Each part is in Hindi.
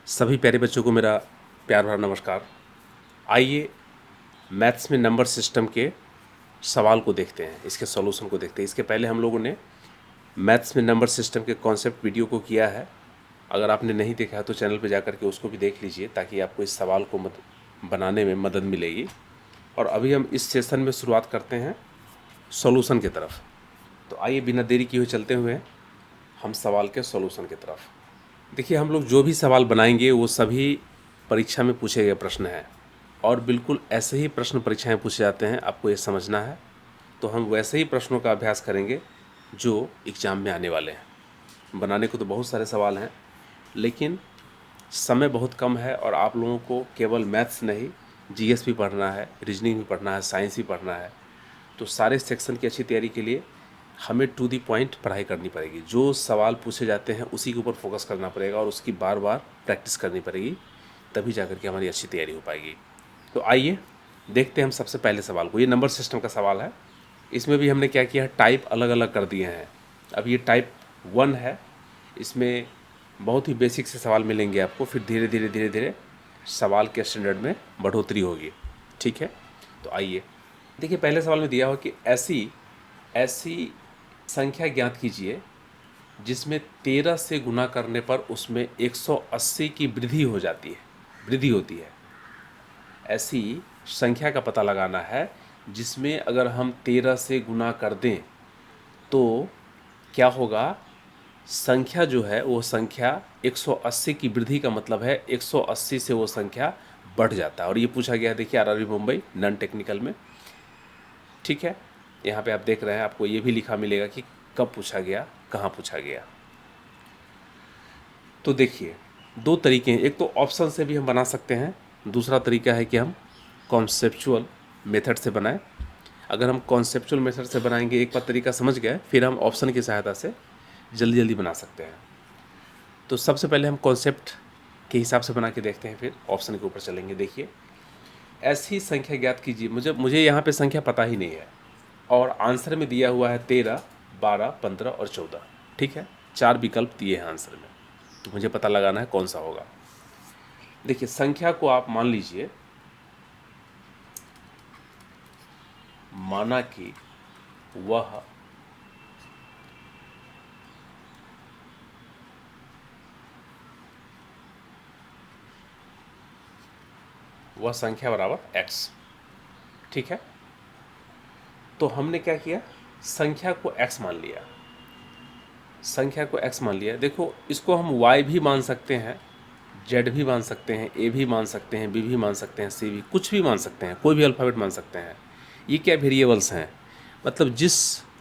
सभी प्यारे बच्चों को मेरा प्यार भरा नमस्कार। आइए मैथ्स में नंबर सिस्टम के सवाल को देखते हैं, इसके सॉल्यूशन को देखते हैं। इसके पहले हम लोगों ने मैथ्स में नंबर सिस्टम के कॉन्सेप्ट वीडियो को किया है। अगर आपने नहीं देखा है तो चैनल पर जाकर के उसको भी देख लीजिए, ताकि आपको इस सवाल को बनाने में मदद मिलेगी। और अभी हम इस सेशन में शुरुआत करते हैं सॉल्यूशन की तरफ। तो आइए बिना देरी किए हुए चलते हुए हम सवाल के सॉल्यूशन की तरफ। देखिए, हम लोग जो भी सवाल बनाएंगे वो सभी परीक्षा में पूछे गए प्रश्न हैं, और बिल्कुल ऐसे ही प्रश्न परीक्षा में पूछे जाते हैं। आपको ये समझना है। तो हम वैसे ही प्रश्नों का अभ्यास करेंगे जो एग्ज़ाम में आने वाले हैं। बनाने को तो बहुत सारे सवाल हैं, लेकिन समय बहुत कम है, और आप लोगों को केवल मैथ्स नहीं, जीएस भी पढ़ना है, रीजनिंग भी पढ़ना है, साइंस भी पढ़ना है। तो सारे सेक्शन की अच्छी तैयारी के लिए हमें टू दी पॉइंट पढ़ाई करनी पड़ेगी। जो सवाल पूछे जाते हैं उसी के ऊपर फोकस करना पड़ेगा, और उसकी बार बार प्रैक्टिस करनी पड़ेगी, तभी जाकर के हमारी अच्छी तैयारी हो पाएगी। तो आइए देखते हैं हम सबसे पहले सवाल को। ये नंबर सिस्टम का सवाल है। इसमें भी हमने क्या किया है, टाइप अलग अलग कर दिए हैं। अब ये टाइप 1 है। इसमें बहुत ही बेसिक से सवाल मिलेंगे आपको, फिर धीरे धीरे धीरे धीरे सवाल के स्टैंडर्ड में बढ़ोतरी होगी। ठीक है, तो आइए देखिए, पहले सवाल में दिया हो कि ऐसी ऐसी संख्या ज्ञात कीजिए जिसमें 13 से गुना करने पर उसमें 180 की वृद्धि हो जाती है, वृद्धि होती है। ऐसी संख्या का पता लगाना है जिसमें अगर हम 13 से गुना कर दें तो क्या होगा, संख्या जो है वो संख्या 180 की वृद्धि का मतलब है 180 से वो संख्या बढ़ जाता है। और ये पूछा गया है, देखिए, आरआरबी मुंबई नॉन टेक्निकल में। ठीक है, यहाँ पे आप देख रहे हैं, आपको ये भी लिखा मिलेगा कि कब पूछा गया, कहाँ पूछा गया। तो देखिए, दो तरीके हैं। एक तो ऑप्शन से भी हम बना सकते हैं, दूसरा तरीका है कि हम कॉन्सेप्चुअल मेथड से बनाएं। अगर हम कॉन्सेप्चुअल मेथड से बनाएंगे, एक बार तरीका समझ गए, फिर हम ऑप्शन की सहायता से जल्दी जल्दी बना सकते हैं। तो सबसे पहले हम कॉन्सेप्ट के हिसाब से बना के देखते हैं, फिर ऑप्शन के ऊपर चलेंगे। देखिए, ऐसी संख्या ज्ञात कीजिए। मुझे यहाँ पे संख्या पता ही नहीं है, और आंसर में दिया हुआ है 13, 12, 15 और 14। ठीक है, 4 विकल्प दिए हैं आंसर में, तो मुझे पता लगाना है कौन सा होगा। देखिए, संख्या को आप मान लीजिए, माना कि वह संख्या बराबर x। ठीक है, तो हमने क्या किया, संख्या को x मान लिया। संख्या को x मान लिया। देखो, इसको हम y भी मान सकते हैं, z भी मान सकते हैं, a भी मान सकते हैं, b भी मान सकते हैं, c भी, कुछ भी मान सकते हैं, कोई भी अल्फ़ाबेट मान सकते हैं। ये क्या वेरिएबल्स हैं, मतलब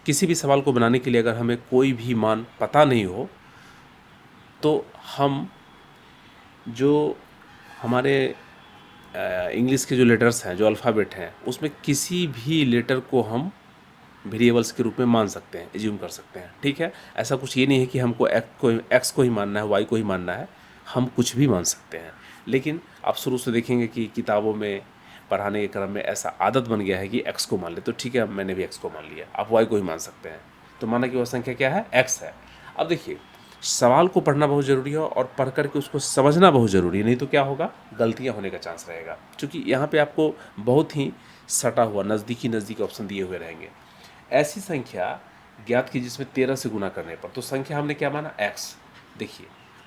किसी भी सवाल को बनाने के लिए अगर हमें कोई भी मान पता नहीं हो, तो हम जो हमारे इंग्लिश के जो लेटर्स हैं, जो अल्फ़ाबेट हैं, उसमें किसी भी लेटर को हम वेरिएबल्स के रूप में मान सकते हैं, एज्यूम कर सकते हैं। ठीक है, ऐसा कुछ ये नहीं है कि हमको एक्स को ही मानना है, वाई को ही मानना है। हम कुछ भी मान सकते हैं। लेकिन आप शुरू से देखेंगे कि किताबों में पढ़ाने के क्रम में ऐसा आदत बन गया है कि एक्स को मान ले। तो ठीक है, मैंने भी एक्स को मान लिया, आप वाई को ही मान सकते हैं। तो माना कि वह संख्या क्या है, एक्स है। अब देखिए, सवाल को पढ़ना बहुत ज़रूरी है, और पढ़ करके उसको समझना बहुत ज़रूरी है, नहीं तो क्या होगा, गलतियाँ होने का चांस रहेगा। क्योंकि यहाँ पे आपको बहुत ही सटा हुआ नज़दीकी ऑप्शन दिए हुए रहेंगे। ऐसी संख्या ज्ञात की जिसमें 13 से गुना करने पर, तो संख्या हमने क्या माना, x। देखिए,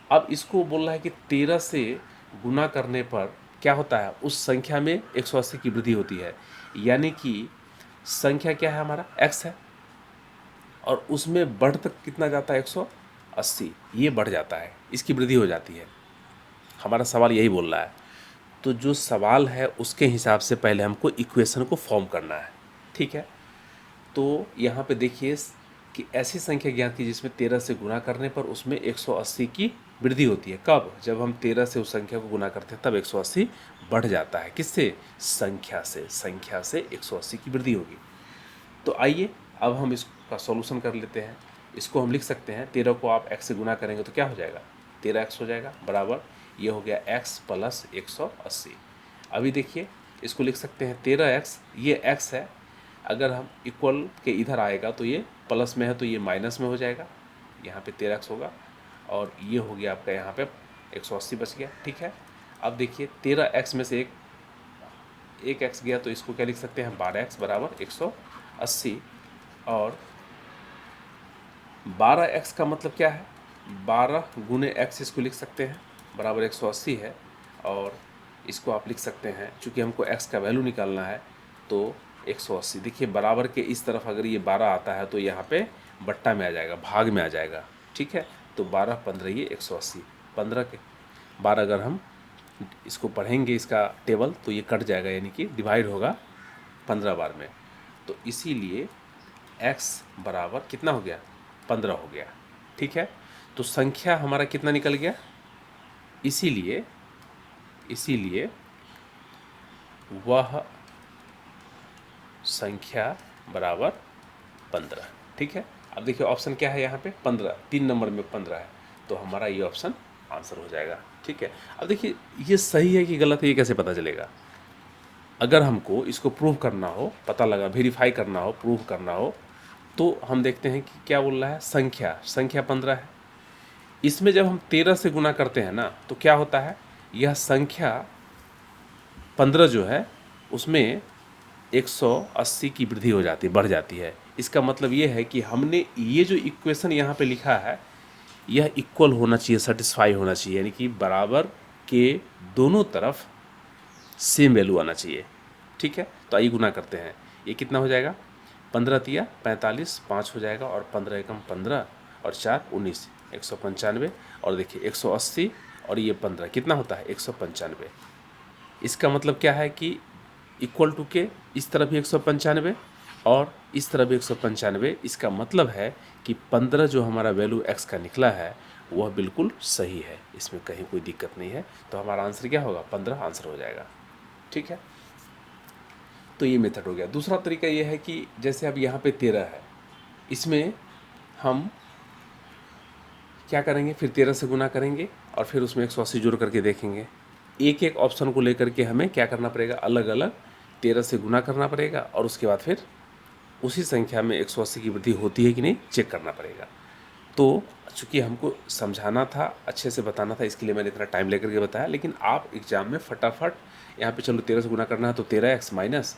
अब इसको बोल रहा है कि 13 से गुना करने पर क्या होता है, उस संख्या में 180 की वृद्धि होती है। यानी कि संख्या क्या है, हमारा x है, और उसमें बढ़ तक कितना जाता है, 180। ये बढ़ जाता है, इसकी वृद्धि हो जाती है। हमारा सवाल यही बोल रहा है। तो जो सवाल है उसके हिसाब से पहले हमको इक्वेशन को फॉर्म करना है। ठीक है, तो यहाँ पे देखिए कि ऐसी संख्या ज्ञात की जिसमें 13 से गुना करने पर उसमें 180 की वृद्धि होती है। कब, जब हम 13 से उस संख्या को गुना करते हैं तब 180 बढ़ जाता है। किससे, संख्या से 180 की वृद्धि होगी। तो आइए अब हम इसका सॉल्यूशन कर लेते हैं। इसको हम लिख सकते हैं, 13 को आप x से गुना करेंगे तो क्या हो जाएगा, 13x हो जाएगा, बराबर ये हो गया x प्लस 180। अभी देखिए, इसको लिख सकते हैं 13x, ये x है, अगर हम इक्वल के इधर आएगा तो ये प्लस में है, तो ये माइनस में हो जाएगा, यहाँ पे 13x होगा, और ये हो गया आपका यहाँ पे 180 बच गया। ठीक है, अब देखिए 13x में से एक x गया, तो इसको क्या लिख सकते हैं, 12x बराबर 180। और 12x का मतलब क्या है, 12 गुने x इसको लिख सकते हैं, बराबर 180 है। और इसको आप लिख सकते हैं, चूँकि हमको x का वैल्यू निकालना है, तो 180। देखिए बराबर के इस तरफ अगर ये 12 आता है तो यहाँ पे बट्टा में आ जाएगा, भाग में आ जाएगा। ठीक है, तो 12 15 ये 180, 15 के 12 अगर हम इसको पढ़ेंगे इसका टेबल तो ये कट जाएगा, यानी कि डिवाइड होगा 15 बार में। तो इसीलिए x बराबर कितना हो गया, 15 हो गया। ठीक है, तो संख्या हमारा कितना निकल गया, इसीलिए वह संख्या बराबर 15। ठीक है, अब देखिए ऑप्शन क्या है यहाँ पे, 15, 3 नंबर में 15 है, तो हमारा ये ऑप्शन आंसर हो जाएगा। ठीक है, अब देखिए ये सही है कि गलत है, ये कैसे पता चलेगा। अगर हमको इसको प्रूव करना हो, पता लगा वेरीफाई करना हो, प्रूव करना हो, तो हम देखते हैं कि क्या बोल रहा है, संख्या 15 है। इसमें जब हम 13 से गुना करते हैं ना, तो क्या होता है, यह संख्या 15 जो है उसमें 180 की वृद्धि हो जाती है, बढ़ जाती है। इसका मतलब ये है कि हमने ये जो इक्वेशन यहाँ पे लिखा है, यह इक्वल होना चाहिए, सेटिस्फाई होना चाहिए, यानी कि बराबर के दोनों तरफ सेम वैल्यू आना चाहिए। ठीक है, तो आइए गुना करते हैं, ये कितना हो जाएगा, 15 तिया 45, 5 हो जाएगा, और 15 एकम 15 और 4 19, 195। और देखिए 180 और ये 15 कितना होता है, 195। इसका मतलब क्या है कि इक्वल टू के इस तरफ भी 195 और इस तरफ भी 195। इसका मतलब है कि 15 जो हमारा वैल्यू x का निकला है वह बिल्कुल सही है, इसमें कहीं कोई दिक्कत नहीं है। तो हमारा आंसर क्या होगा, 15 आंसर हो जाएगा। ठीक है, तो ये मेथड हो गया। दूसरा तरीका ये है कि जैसे अब यहाँ पे 13 है, इसमें हम क्या करेंगे, फिर 13 से गुना करेंगे और फिर उसमें 180 जोड़ करके देखेंगे। एक एक ऑप्शन को लेकर के हमें क्या करना पड़ेगा, अलग अलग 13 से गुना करना पड़ेगा, और उसके बाद फिर उसी संख्या में 180 की वृद्धि होती है कि नहीं चेक करना पड़ेगा। तो चूँकि हमको समझाना था, अच्छे से बताना था, इसके लिए मैंने इतना टाइम लेकर के बताया। लेकिन आप एग्जाम में फटाफट यहाँ पे चलो 13 से गुना करना है तो 13x माइनस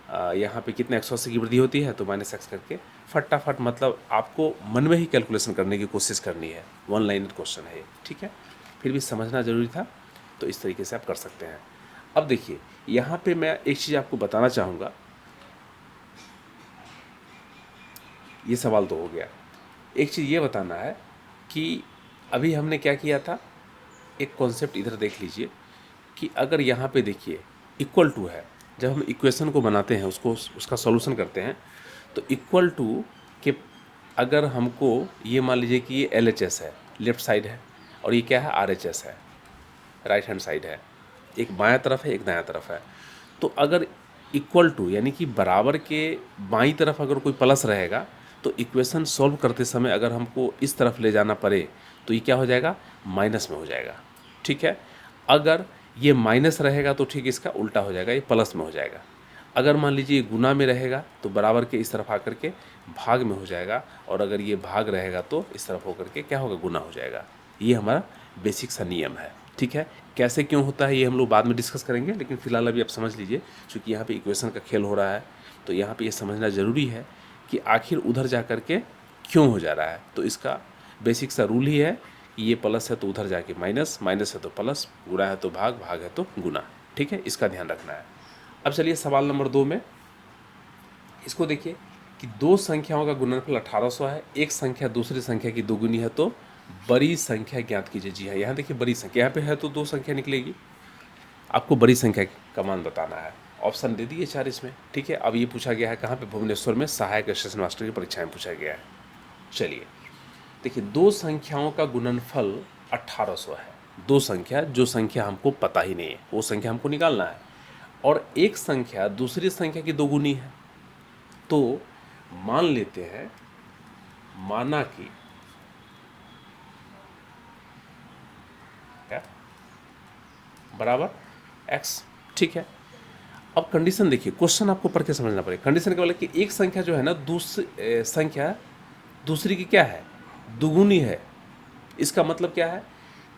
यहाँ पे कितना 180 की वृद्धि होती है तो -x करके फटाफट, मतलब आपको मन में ही कैलकुलेशन करने की कोशिश करनी है। 1 लाइनर क्वेश्चन है ये। ठीक है, फिर भी समझना ज़रूरी था, तो इस तरीके से आप कर सकते हैं। अब देखिए यहाँ पे मैं एक चीज़ आपको बताना चाहूँगा, ये सवाल तो हो गया, एक चीज़ ये बताना है कि अभी हमने क्या किया था, एक कॉन्सेप्ट इधर देख लीजिए कि अगर यहाँ पे देखिए इक्वल टू है, जब हम इक्वेशन को बनाते हैं, उसका सॉल्यूशन करते हैं, तो इक्वल टू के अगर हमको ये मान लीजिए कि ये LHS है, लेफ्ट साइड है, और ये क्या है, RHS है, राइट हैंड साइड है, एक बायां तरफ है एक दायां तरफ है। तो अगर इक्वल टू यानी कि बराबर के बाईं तरफ अगर कोई प्लस रहेगा तो इक्वेशन सॉल्व करते समय अगर हमको इस तरफ ले जाना पड़े तो ये क्या हो जाएगा, माइनस में हो जाएगा। ठीक है, अगर ये माइनस रहेगा तो ठीक इसका उल्टा हो जाएगा, ये प्लस में हो जाएगा। अगर मान लीजिए गुना में रहेगा तो बराबर के इस तरफ आकर के भाग में हो जाएगा, और अगर ये भाग रहेगा तो इस तरफ होकर के क्या होगा, गुना हो जाएगा। ये हमारा बेसिक सा नियम है। ठीक है, कैसे क्यों होता है ये हम लोग बाद में डिस्कस करेंगे, लेकिन फिलहाल अभी आप समझ लीजिए, क्योंकि यहाँ पे इक्वेशन का खेल हो रहा है, तो यहाँ पे ये समझना ज़रूरी है कि आखिर उधर जा कर के क्यों हो जा रहा है। तो इसका बेसिक सा रूल ही है कि ये प्लस है तो उधर जाके माइनस, माइनस है तो प्लस, गुणा है तो भाग, भाग है तो गुना। ठीक है, इसका ध्यान रखना है। अब चलिए सवाल नंबर 2 में इसको देखिए कि दो संख्याओं का गुणनफल 1800 है, एक संख्या दूसरी संख्या की दोगुनी है, तो बड़ी संख्या ज्ञात कीजिए। जी हाँ, यहाँ देखिए बड़ी संख्या, यहाँ पे है तो 2 संख्या निकलेगी, आपको बड़ी संख्या का मान बताना है। ऑप्शन दे दिए 4 इसमें। ठीक है, अब ये पूछा गया है कहाँ पे, भुवनेश्वर में सहायक स्टेशन मास्टर की परीक्षा में पूछा गया है। चलिए देखिए, दो संख्याओं का गुणनफल 1800 है। दो संख्या, जो संख्या हमको पता ही नहीं है वो संख्या हमको निकालना है, और एक संख्या दूसरी संख्या की दोगुनी है। तो मान लेते हैं, माना कि क्या बराबर x। ठीक है, अब कंडीशन देखिए, क्वेश्चन आपको पढ़ के समझना पड़ेगा। कंडीशन क्या बोला कि एक संख्या जो है ना, दूसरी संख्या दूसरी की क्या है, दुगुनी है। इसका मतलब क्या है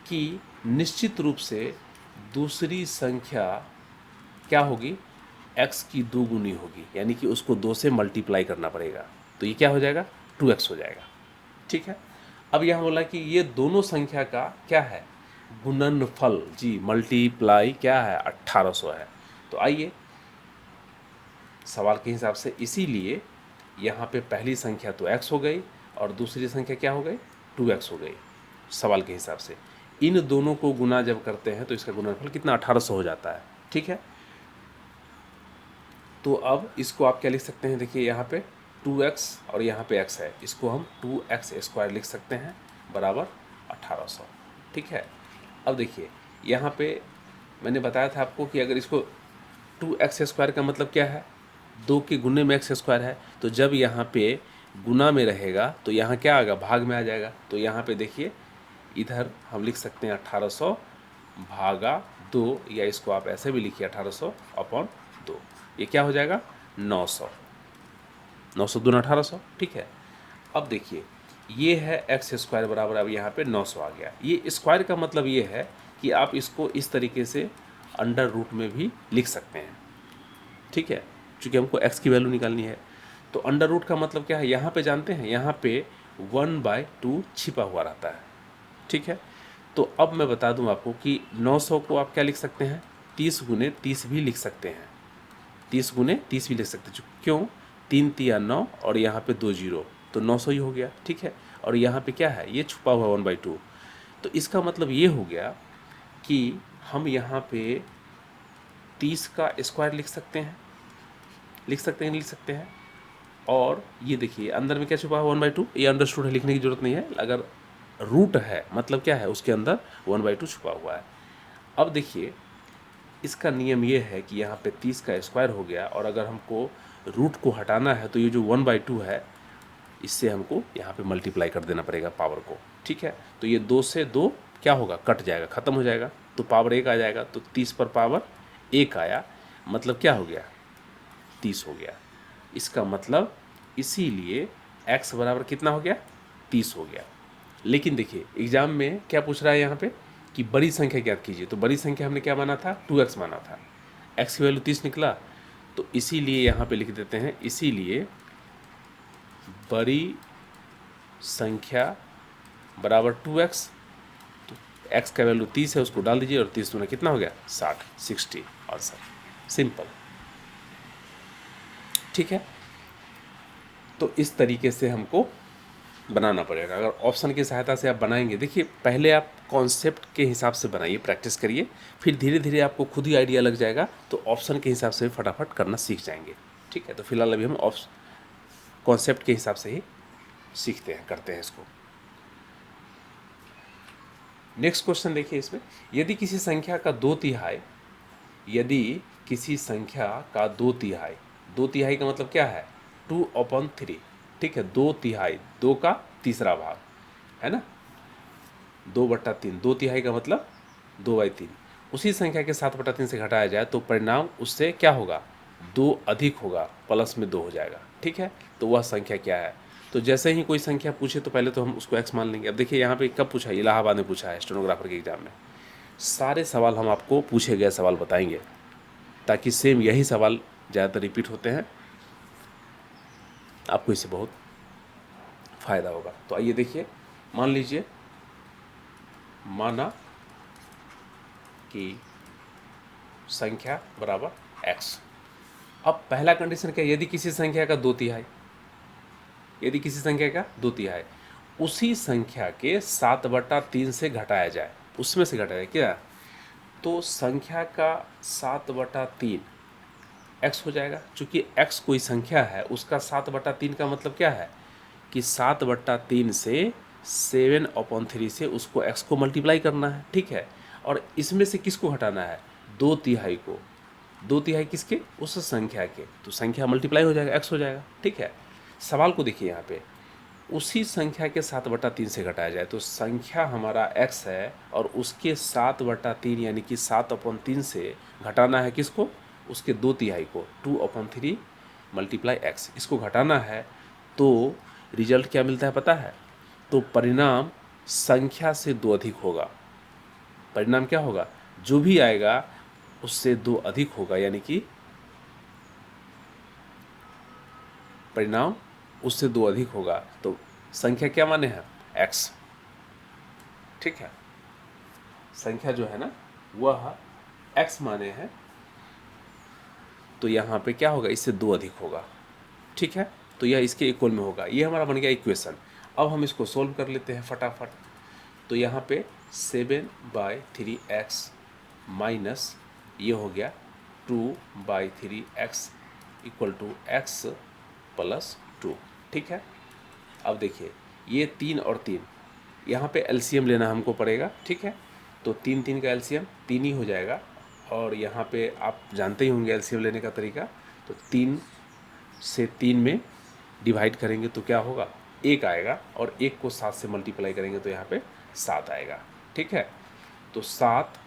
कि निश्चित रूप से दूसरी संख्या क्या होगी, x की 2 गुनी होगी, यानी कि उसको 2 से मल्टीप्लाई करना पड़ेगा। तो ये क्या हो जाएगा, 2x हो जाएगा। ठीक है, अब यहाँ बोला कि ये दोनों संख्या का क्या है, गुणनफल। जी, मल्टीप्लाई क्या है, 1800 है। तो आइए सवाल के हिसाब से, इसीलिए यहाँ पे पहली संख्या तो x हो गई और दूसरी संख्या क्या हो गई, 2x हो गई। सवाल के हिसाब से इन दोनों को गुना जब करते हैं तो इसका गुणनफल कितना, 1800 हो जाता है। ठीक है, तो अब इसको आप क्या लिख सकते हैं, देखिए यहाँ पे 2x और यहाँ पे x है, इसको हम 2x² लिख सकते हैं बराबर 1800। ठीक है, अब देखिए यहाँ पे मैंने बताया था आपको कि अगर इसको 2x² का मतलब क्या है, 2 के गुने में x² है, तो जब यहाँ पे गुना में रहेगा तो यहाँ क्या आएगा, भाग में आ जाएगा। तो यहाँ पे देखिए इधर हम लिख सकते हैं 1800 भागा 2, या इसको आप ऐसे भी लिखिए 1800 अपॉन 2। ये क्या हो जाएगा, 900। 900 दूना 1800। ठीक है, अब देखिए ये है x² बराबर, अब यहाँ पे 900 आ गया। ये स्क्वायर का मतलब ये है कि आप इसको इस तरीके से अंडर रूट में भी लिख सकते हैं। ठीक है, चूँकि हमको x की वैल्यू निकालनी है। तो अंडर रूट का मतलब क्या है, यहाँ पे जानते हैं, यहाँ पे 1/2 छिपा हुआ रहता है। ठीक है, तो अब मैं बता दूं आपको कि 900 को आप क्या लिख सकते हैं, 30 गुने 30 भी लिख सकते हैं। 30 गुने 30 भी लिख सकते हैं। क्यों, 3 तिया 9 और यहाँ पे 2 जीरो, तो 900 ही हो गया। ठीक है, और यहाँ पे क्या है, ये छुपा हुआ 1/2। तो इसका मतलब ये हो गया कि हम यहाँ पे 30 का स्क्वायर लिख सकते हैं, लिख सकते हैं। और ये देखिए अंदर में क्या छुपा हुआ 1/2, ये अंडरस्टूड है, लिखने की जरूरत नहीं है। अगर रूट है मतलब क्या है, उसके अंदर 1/2 छुपा हुआ है। अब देखिए इसका नियम ये है कि यहाँ पे 30 का स्क्वायर हो गया, और अगर हमको रूट को हटाना है तो ये जो 1/2 है इससे हमको यहाँ पे मल्टीप्लाई कर देना पड़ेगा पावर को। ठीक है, तो ये 2 से 2 क्या होगा, कट जाएगा, ख़त्म हो जाएगा, तो पावर 1 आ जाएगा। तो 30 पर पावर 1 आया, मतलब क्या हो गया, 30 हो गया। इसका मतलब इसीलिए x बराबर कितना हो गया, 30 हो गया। लेकिन देखिए एग्जाम में क्या पूछ रहा है यहाँ पे कि बड़ी संख्या ज्ञात कीजिए, तो बड़ी संख्या हमने क्या माना था, 2x माना था, x की वैल्यू 30 निकला, तो इसीलिए यहाँ पे लिख देते हैं, इसीलिए बड़ी संख्या बराबर 2x। तो x का वैल्यू 30 है, उसको डाल दीजिए, और 30 दूना कितना हो गया, 60 आंसर, सिंपल। ठीक है, तो इस तरीके से हमको बनाना पड़ेगा। अगर ऑप्शन की सहायता से आप बनाएंगे, देखिए पहले आप कॉन्सेप्ट के हिसाब से बनाइए, प्रैक्टिस करिए, फिर धीरे धीरे आपको खुद ही आइडिया लग जाएगा, तो ऑप्शन के हिसाब से फटाफट करना सीख जाएंगे। ठीक है, तो फिलहाल अभी हम कॉन्सेप्ट के हिसाब से ही सीखते हैं, करते हैं इसको। नेक्स्ट क्वेश्चन देखिए, इसमें यदि किसी संख्या का 2/3, यदि किसी संख्या का 2/3, 2/3 का मतलब क्या है, 2/3। ठीक है, 2/3, 2 का तीसरा भाग है ना, 2/3, 2/3 का मतलब 2/3। उसी संख्या के 7/3 से घटाया जाए तो परिणाम उससे क्या होगा, 2 अधिक होगा, प्लस में 2 हो जाएगा। ठीक है, तो वह संख्या क्या है। तो जैसे ही कोई संख्या पूछे तो पहले तो हम उसको x मान लेंगे। अब देखिए यहाँ पे कब पूछा है, इलाहाबाद में पूछा है, स्टेनोग्राफर के एग्जाम में। सारे सवाल हम आपको पूछे गए सवाल बताएंगे, ताकि सेम यही सवाल ज़्यादातर रिपीट होते हैं, आपको इससे बहुत फ़ायदा होगा। तो आइए देखिए, मान लीजिए, माना कि संख्या बराबर x। अब पहला कंडीशन क्या है, यदि किसी संख्या का 2/3, यदि किसी संख्या का 2/3 उसी संख्या के 7/3 से घटाया जाए, उसमें से घटाया जाए क्या, तो संख्या का 7/3 x हो जाएगा। चूँकि x कोई संख्या है, उसका 7/3 का मतलब क्या है कि 7/3 से 7/3 से उसको x को मल्टीप्लाई करना है। ठीक है, और इसमें से किसको हटाना है, 2/3 को। 2/3 किसके, उस संख्या के, तो संख्या मल्टीप्लाई हो जाएगा, x हो जाएगा। ठीक है, सवाल को देखिए यहाँ पे, उसी संख्या के 7/3 से घटाया जाए, तो संख्या हमारा x है और उसके 7/3 यानी कि 7/3 से घटाना है किसको, उसके 2/3 को, 2/3 मल्टीप्लाई x, इसको घटाना है। तो रिजल्ट क्या मिलता है पता है, तो परिणाम संख्या से 2 अधिक होगा, परिणाम क्या होगा, जो भी आएगा उससे 2 अधिक होगा, यानी कि परिणाम उससे 2 अधिक होगा। तो संख्या क्या माने हैं, x। ठीक है, संख्या जो है ना वह x माने हैं, तो यहाँ पे क्या होगा, इससे 2 अधिक होगा। ठीक है, तो यह इसके इक्वल में होगा। ये हमारा बन गया इक्वेशन। अब हम इसको सोल्व कर लेते हैं फटाफट। तो यहाँ पे 7/3x माइनस ये हो गया 2/3x equal to x plus 2। ठीक है, अब देखिए ये 3 और 3, यहाँ पे एलसीएम लेना हमको पड़ेगा। ठीक है, तो 3 का एलसीएम 3 ही हो जाएगा, और यहाँ पे आप जानते ही होंगे एलसीएम लेने का तरीका। तो 3 से 3 में डिवाइड करेंगे तो क्या होगा, 1 आएगा, और 1 को 7 से मल्टीप्लाई करेंगे तो यहाँ पे 7 आएगा। ठीक है, तो 7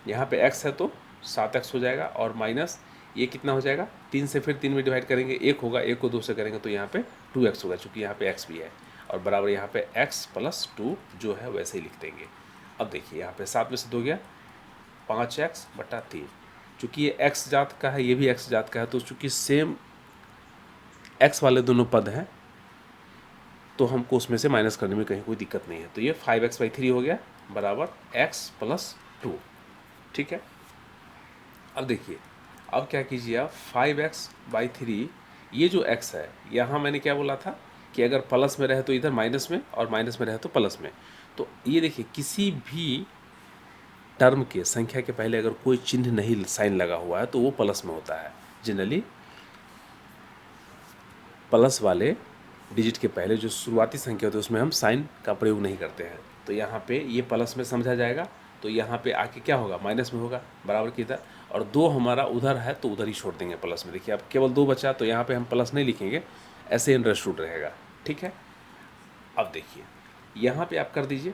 यहाँ पे x है तो 7x हो जाएगा, और माइनस ये कितना हो जाएगा, 3 से फिर 3 में डिवाइड करेंगे 1 होगा, 1 को 2 से करेंगे तो यहाँ पे 2x होगा, चूँकि यहाँ पे x भी है, और बराबर यहाँ पे x प्लस 2 जो है वैसे ही लिख देंगे। अब देखिए यहाँ पे 7 में से 2 गया, 5x/3। चूँकि ये x जात का है, ये भी x जात का है, तो चूँकि सेम x वाले दोनों पद हैं तो हमको उसमें से माइनस करने में कहीं कोई दिक्कत नहीं है। तो ये 5x/3 हो गया बराबर x प्लस 2। ठीक है, अब देखिए, अब क्या कीजिए आप, 5x/3 ये जो x है, यहाँ मैंने क्या बोला था कि अगर प्लस में रहे तो इधर माइनस में, और माइनस में रहे तो प्लस में। तो ये देखिए किसी भी टर्म के, संख्या के पहले अगर कोई चिन्ह नहीं, साइन लगा हुआ है तो वो प्लस में होता है। जनरली प्लस वाले डिजिट के पहले जो शुरुआती संख्या होती है उसमें हम साइन का प्रयोग नहीं करते हैं। तो यहाँ पे ये प्लस में समझा जाएगा, तो यहाँ पे आके क्या होगा, माइनस में होगा, बराबर की इधर, और 2 हमारा उधर है तो उधर ही छोड़ देंगे प्लस में। देखिए अब केवल 2 बचा, तो यहाँ पे हम प्लस नहीं लिखेंगे, ऐसे अंडरस्टूड रहेगा। ठीक है, अब देखिए यहाँ पे आप कर दीजिए,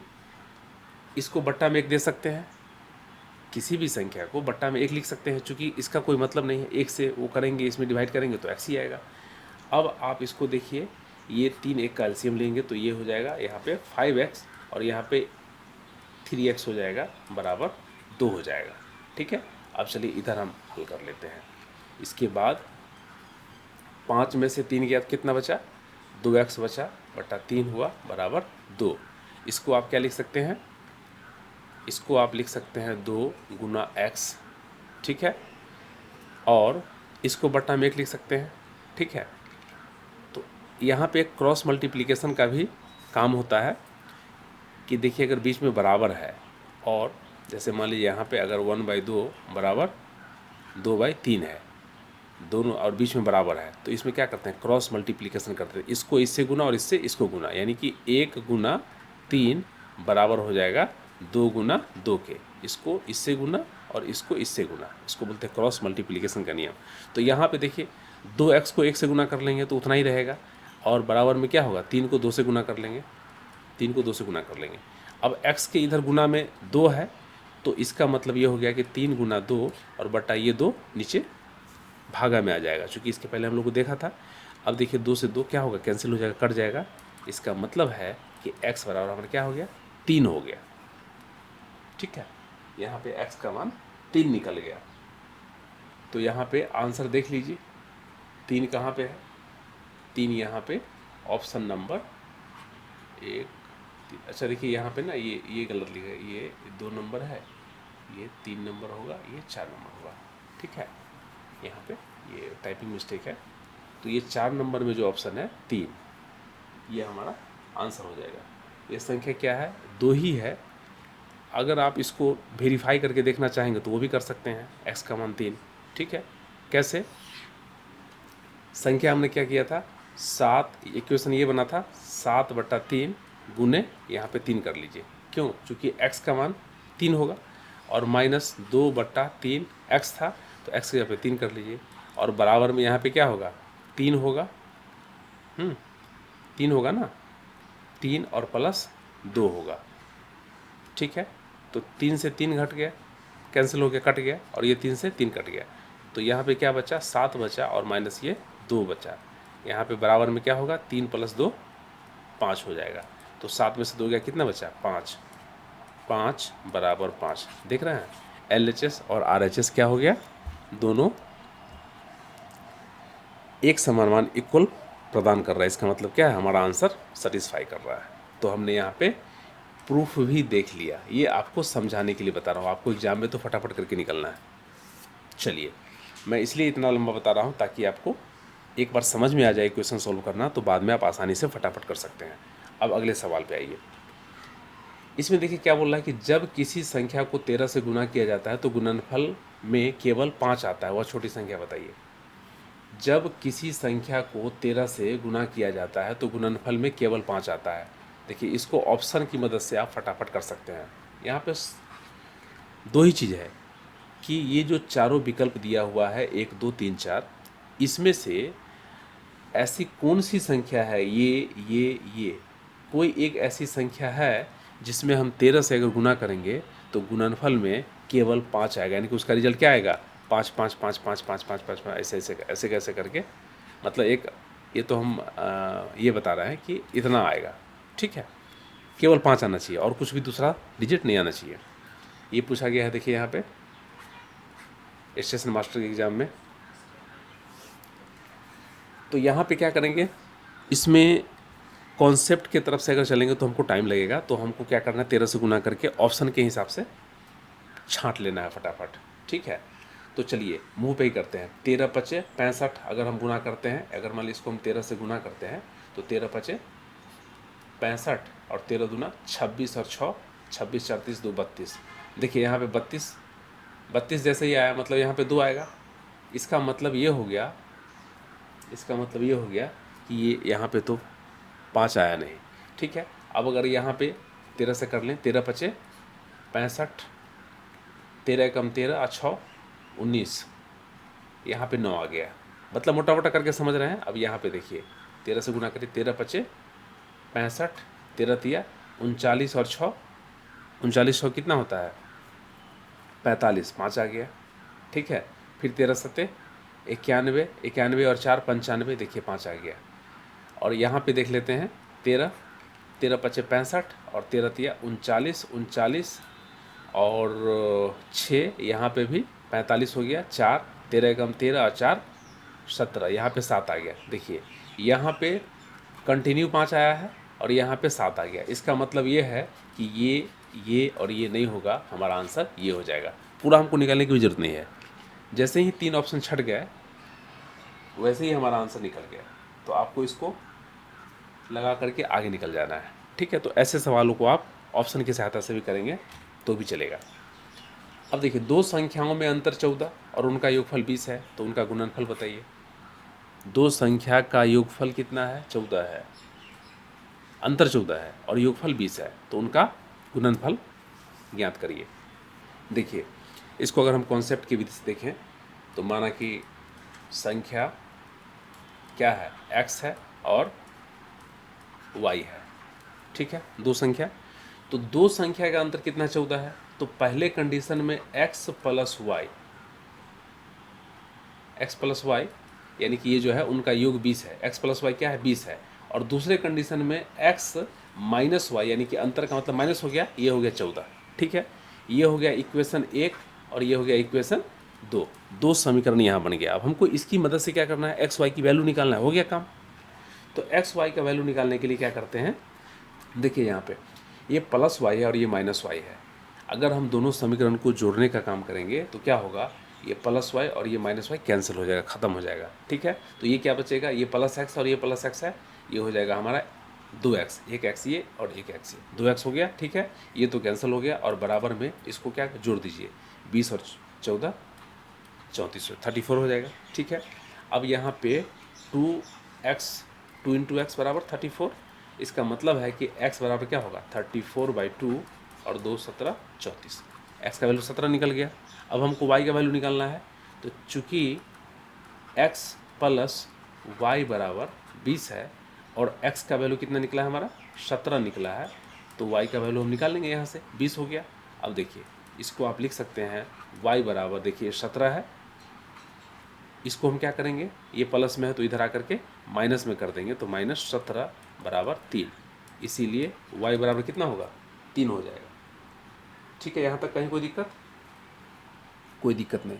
इसको बट्टा में 1 दे सकते हैं, किसी भी संख्या को बट्टा में 1 लिख सकते हैं, चूँकि इसका कोई मतलब नहीं है, 1 से वो करेंगे, इसमें डिवाइड करेंगे तो x ही आएगा। अब आप इसको देखिए, ये 3 1 का एलसीएम लेंगे तो ये हो जाएगा यहाँ पे 5x, और यहाँ पे 3x हो जाएगा बराबर 2 हो जाएगा। ठीक है, अब चलिए इधर हम हल कर लेते हैं। इसके बाद 5 में से 3 गया तो कितना बचा, 2x बचा बटा 3 हुआ बराबर 2। इसको आप क्या लिख सकते हैं, इसको आप लिख सकते हैं 2 गुना x। ठीक है, और इसको बट्टा में 1 लिख सकते हैं। ठीक है, तो यहाँ पे एक क्रॉस मल्टीप्लिकेशन का भी काम होता है कि देखिए अगर बीच में बराबर है, और जैसे मान लीजिए यहाँ पे अगर 1/2 बराबर 2/3 है, दोनों और बीच में बराबर है, तो इसमें क्या करते हैं, क्रॉस मल्टीप्लिकेशन करते हैं, इसको इससे गुना और इससे इसको गुना, यानी कि 1 गुना 3 बराबर हो जाएगा 2 गुना 2 के, इसको इससे गुना और इसको इससे गुना, इसको बोलते हैं क्रॉस मल्टीप्लिकेशन का नियम। तो यहाँ पे देखिए 2x को 1 से गुना कर लेंगे तो उतना ही रहेगा, और बराबर में क्या होगा, 3 को 2 से गुना कर लेंगे, 3 को 2 से गुना कर लेंगे। अब x के इधर गुना में 2 है, तो इसका मतलब ये हो गया कि 3 गुना 2 और बटा ये 2 नीचे भागा में आ जाएगा, क्योंकि इसके पहले हम लोग को देखा था। अब देखिए 2 से 2 क्या होगा, कैंसिल हो जाएगा, कट जाएगा। इसका मतलब है कि x बराबर हमारा क्या हो गया, 3 हो गया। ठीक है, यहाँ पे x का मान 3 निकल गया। तो यहाँ पे आंसर देख लीजिए, 3 कहाँ पे है, 3 यहाँ पे ऑप्शन नंबर 1। अच्छा देखिए यहाँ पे ना ये गलत लिखा है, ये 2 नंबर है, ये 3 नंबर होगा, ये 4 नंबर होगा। ठीक है, यहाँ पे ये टाइपिंग मिस्टेक है, तो ये 4 नंबर में जो ऑप्शन है 3, ये हमारा आंसर हो जाएगा। ये संख्या क्या है, 2 ही है। अगर आप इसको वेरीफाई करके देखना चाहेंगे तो वो भी कर सकते हैं, x का मान 3। ठीक है, कैसे, संख्या हमने क्या किया था, 7, इक्वेशन ये बना था 7/3 गुने यहाँ पे 3 कर लीजिए, क्यों, चूँकि x का मान 3 होगा, और माइनस 2/3 x था, तो x के यहाँ पे 3 कर लीजिए, और बराबर में यहाँ पे क्या होगा, 3 होगा, 3 होगा ना, 3 और प्लस 2 होगा। ठीक है, तो 3 से 3 घट गया, कैंसिल हो गया, कट गया, और ये 3 से 3 कट गया, तो यहाँ पे क्या बचा, 7 बचा, और माइनस ये 2 बचा। यहाँ पे बराबर में क्या होगा, 3 + 2 5 हो जाएगा। तो 7 में से 2 गया, कितना बचा, 5 5 बराबर 5, देख रहे हैं LHS और RHS क्या हो गया, दोनों एक समान मान इक्वल प्रदान कर रहा है। इसका मतलब क्या है, हमारा आंसर सेटिस्फाई कर रहा है। तो हमने यहाँ पे प्रूफ भी देख लिया। ये आपको समझाने के लिए बता रहा हूँ, आपको एग्जाम में तो फटाफट करके निकलना है। चलिए, मैं इसलिए इतना लंबा बता रहा हूँ ताकि आपको एक बार समझ में आ जाए क्वेश्चन सॉल्व करना, तो बाद में आप आसानी से फटाफट कर सकते हैं। अब अगले सवाल पे आइए। इसमें देखिए क्या बोल रहा है कि जब किसी संख्या को 13 से गुना किया जाता है तो गुणनफल में केवल 5 आता है, वह छोटी संख्या बताइए। जब किसी संख्या को 13 से गुना किया जाता है तो गुणनफल में केवल 5 आता है। देखिए, इसको ऑप्शन की मदद से आप फटाफट कर सकते हैं। यहाँ पे दो ही चीज़ है कि ये जो चारों विकल्प दिया हुआ है 1 2 3 4, इसमें से ऐसी कौन सी संख्या है, ये कोई एक ऐसी संख्या है जिसमें हम 13 से अगर गुना करेंगे तो गुणनफल में केवल 5 आएगा, यानी कि उसका रिजल्ट क्या आएगा, 5 5 5 5 5 5 5 ऐसे ऐसे ऐसे कैसे करके, मतलब एक ये तो हम ये बता रहे हैं कि इतना आएगा। ठीक है, केवल 5 आना चाहिए और कुछ भी दूसरा डिजिट नहीं आना चाहिए। ये पूछा गया है, देखिए यहाँ पे स्टेशन मास्टर के एग्ज़ाम में। तो यहाँ पे क्या करेंगे, इसमें कॉन्सेप्ट के तरफ से अगर चलेंगे तो हमको टाइम लगेगा। तो हमको क्या करना है, 13 से गुना करके ऑप्शन के हिसाब से छांट लेना है फटाफट। ठीक है, तो चलिए मुंह पे ही करते हैं। 13 पचे 65 अगर हम गुना करते हैं, अगर मान लीजिए इसको हम 13 से गुना करते हैं तो 13 पचे 65 और 13 दूना 26 और 6 26 4 30 2 32। देखिए यहाँ पे 32 जैसे ही आया, मतलब यहाँ पे 2 आएगा। इसका मतलब ये हो गया कि ये यहाँ पे तो 5 आया नहीं। ठीक है, अब अगर यहाँ पे 13 से कर लें, 13 पचे 65, 13 कम 13 और 6 19, यहाँ पे 9 आ गया। मतलब मोटा मोटा करके समझ रहे हैं। अब यहाँ पे देखिए 13 से गुना करिए, 13 पचे 65, 13 तिया 39 और 6 39 6 कितना होता है 45, 5 आ गया। ठीक है, फिर 13 सत्ते 91, 91 और 4 95, देखिए 5 आ गया। और यहाँ पे देख लेते हैं 13 पचे 65 और 13 तिया 39 39 और 6, यहाँ पे भी 45 हो गया। 4 13 कम 13 और 4 17, यहाँ पे 7 आ गया। देखिए यहाँ पे कंटिन्यू 5 आया है और यहाँ पे 7 आ गया। इसका मतलब ये है कि ये और ये नहीं होगा, हमारा आंसर ये हो जाएगा। पूरा हमको निकालने की भी जरूरत नहीं है। जैसे ही 3 ऑप्शन छट गए वैसे ही हमारा आंसर निकल गया। तो आपको इसको लगा करके आगे निकल जाना है। ठीक है, तो ऐसे सवालों को आप ऑप्शन की सहायता से भी करेंगे तो भी चलेगा। अब देखिए, दो संख्याओं में अंतर 14 और उनका योगफल 20 है, तो उनका गुणनफल बताइए। दो संख्या का योगफल कितना है, 14 है, अंतर 14 है और योगफल 20 है, तो उनका गुणनफल ज्ञात करिए। देखिए, इसको अगर हम कॉन्सेप्ट की विधि से देखें तो माना कि संख्या क्या है, x है और y है। ठीक है, दो संख्या, तो दो संख्या का अंतर कितना 14 है। तो पहले कंडीशन में x प्लस y यानी कि ये जो है उनका योग 20 है। x प्लस वाई क्या है, 20 है। और दूसरे कंडीशन में x माइनस वाई, यानी कि अंतर का मतलब माइनस हो गया, ये हो गया 14। ठीक है, ये हो गया इक्वेशन 1 और ये हो गया इक्वेशन 2। दो समीकरण यहाँ बन गया। अब हमको इसकी मदद से क्या करना है, एक्स वाई की वैल्यू निकालना है। हो गया काम। तो एक्स वाई का वैल्यू निकालने के लिए क्या करते हैं, देखिए यहाँ पे ये प्लस वाई है और ये माइनस वाई है। अगर हम दोनों समीकरण को जोड़ने का काम करेंगे तो क्या होगा, ये प्लस वाई और ये माइनस वाई कैंसिल हो जाएगा, ख़त्म हो जाएगा। ठीक है, तो ये क्या बचेगा, ये प्लस एक्स और ये प्लस एक्स है, ये हो जाएगा हमारा 2x, एक एक्स ये और एक एक्स ये, 2x हो गया। ठीक है, ये तो कैंसिल हो गया और बराबर में इसको क्या जोड़ दीजिए, 20 और 14 34 34 हो जाएगा। ठीक है, अब यहाँ पे 2 इंटू एक्स बराबर 34। इसका मतलब है कि x बराबर क्या होगा, 34/2 और 2 17 34। x का वैल्यू 17 निकल गया। अब हमको y का वैल्यू निकालना है। तो चूँकि x प्लस वाई बराबर 20 है और x का वैल्यू कितना निकला है हमारा, 17 निकला है, तो y का वैल्यू हम निकाल लेंगे यहाँ से, 20 हो गया। अब देखिए, इसको आप लिख सकते हैं y बराबर, देखिए 17 है, इसको हम क्या करेंगे, ये प्लस में है तो इधर आकर के माइनस में कर देंगे, तो -17 बराबर 3। इसीलिए y बराबर कितना होगा, 3 हो जाएगा। ठीक है, यहाँ तक कहीं कोई दिक्कत? कोई दिक्कत नहीं।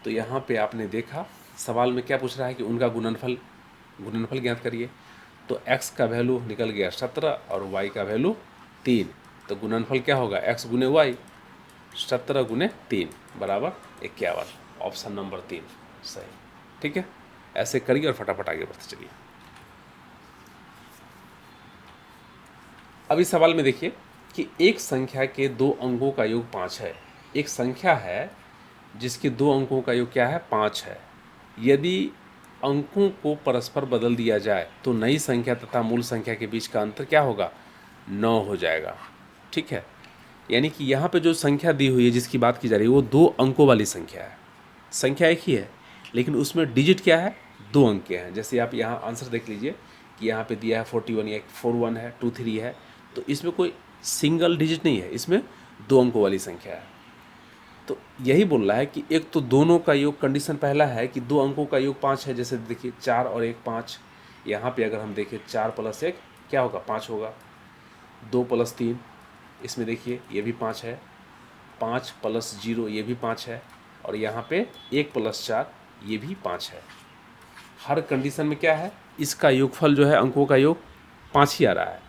तो यहाँ पे आपने देखा सवाल में क्या पूछ रहा है कि उनका गुणनफल ज्ञात करिए। तो x का वैल्यू निकल गया 17 और y का वैल्यू 3। तो गुणनफल क्या होगा? x गुने y, 17 गुने 3 बराबर 51। ऑप्शन नंबर 3 सही। ठीक है, ऐसे करिए और फटाफट आगे बढ़ते चलिए। अब इस सवाल में देखिए कि एक संख्या के 2 अंकों का योग 5 है। एक संख्या है जिसके 2 अंकों का योग क्या है? 5 है। यदि अंकों को परस्पर बदल दिया जाए तो नई संख्या तथा मूल संख्या के बीच का अंतर क्या होगा? 9 हो जाएगा। ठीक है, यानी कि यहाँ पे जो संख्या दी हुई है जिसकी बात की जा रही है वो 2 अंकों वाली संख्या है। संख्या एक ही है लेकिन उसमें डिजिट क्या है? 2 अंक के हैं। जैसे आप यहाँ आंसर देख लीजिए कि यहाँ पे दिया है 41, या 41 है, 23 है, तो इसमें कोई सिंगल डिजिट नहीं है, इसमें 2 अंकों वाली संख्या है। तो यही बोल रहा है कि एक तो दोनों का योग, कंडीशन पहला है कि 2 अंकों का योग 5 है। जैसे देखिए 4 और 1 5, यहाँ पे अगर हम देखें 4 + 1 क्या होगा? 5 होगा। 2 + 3 इसमें देखिए ये भी 5 है। 5 + 0 ये भी 5 है। और यहाँ पे 1 + 4 ये भी 5 है। हर कंडीशन में क्या है? इसका योगफल जो है, अंकों का योग 5 ही आ रहा है।